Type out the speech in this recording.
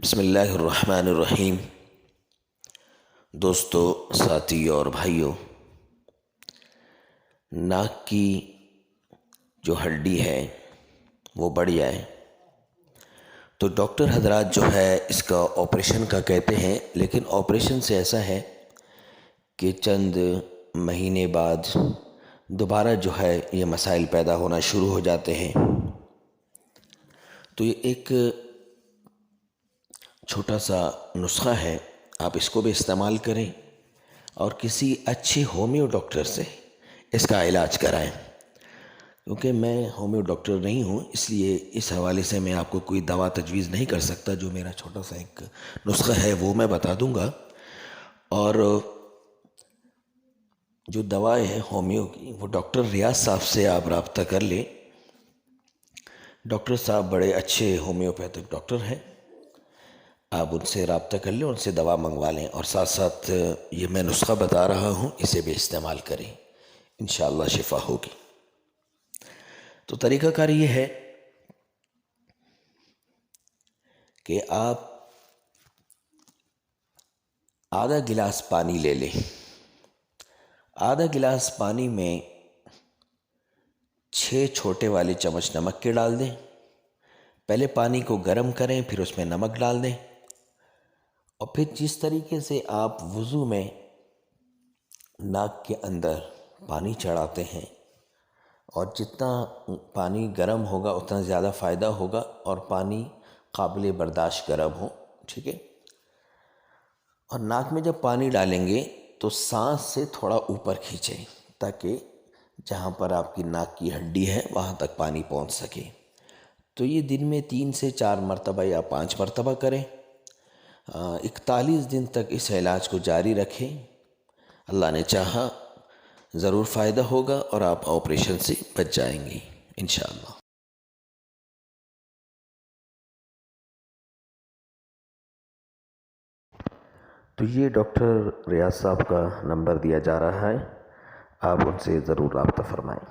بسم اللہ الرحمن الرحیم۔ دوستو، ساتھیو اور بھائیو، ناک کی جو ہڈی ہے وہ بڑھ جائے تو ڈاکٹر حضرات جو ہے اس کا آپریشن کا کہتے ہیں، لیکن آپریشن سے ایسا ہے کہ چند مہینے بعد دوبارہ جو ہے یہ مسائل پیدا ہونا شروع ہو جاتے ہیں۔ تو یہ ایک چھوٹا سا نسخہ ہے، آپ اس کو بھی استعمال کریں اور کسی اچھے ہومیو ڈاکٹر سے اس کا علاج کرائیں، کیونکہ میں ہومیو ڈاکٹر نہیں ہوں، اس لیے اس حوالے سے میں آپ کو کوئی دوا تجویز نہیں کر سکتا۔ جو میرا چھوٹا سا ایک نسخہ ہے وہ میں بتا دوں گا، اور جو دوائیں ہے ہومیو کی وہ ڈاکٹر ریاض صاحب سے آپ رابطہ کر لیں۔ ڈاکٹر صاحب بڑے اچھے ہومیوپیتھک ڈاکٹر ہیں، آپ ان سے رابطہ کر لیں، ان سے دوا منگوا لیں، اور ساتھ ساتھ یہ میں نسخہ بتا رہا ہوں اسے بھی استعمال کریں، انشاءاللہ شفا ہوگی۔ تو طریقہ کار یہ ہے کہ آپ آدھا گلاس پانی لے لیں، آدھا گلاس پانی میں 6 چھوٹے والے چمچ نمک کے ڈال دیں۔ پہلے پانی کو گرم کریں، پھر اس میں نمک ڈال دیں، اور پھر جس طریقے سے آپ وضو میں ناک کے اندر پانی چڑھاتے ہیں، اور جتنا پانی گرم ہوگا اتنا زیادہ فائدہ ہوگا، اور پانی قابل برداشت گرم ہو، ٹھیک ہے۔ اور ناک میں جب پانی ڈالیں گے تو سانس سے تھوڑا اوپر کھینچیں، تاکہ جہاں پر آپ کی ناک کی ہڈی ہے وہاں تک پانی پہنچ سکے۔ تو یہ دن میں 3 سے 4 مرتبہ یا 5 مرتبہ کریں، 41 دن تک اس علاج کو جاری رکھیں۔ اللہ نے چاہا ضرور فائدہ ہوگا اور آپ آپریشن سے بچ جائیں گے انشاءاللہ۔ تو یہ ڈاکٹر ریاض صاحب کا نمبر دیا جا رہا ہے، آپ ان سے ضرور رابطہ فرمائیں۔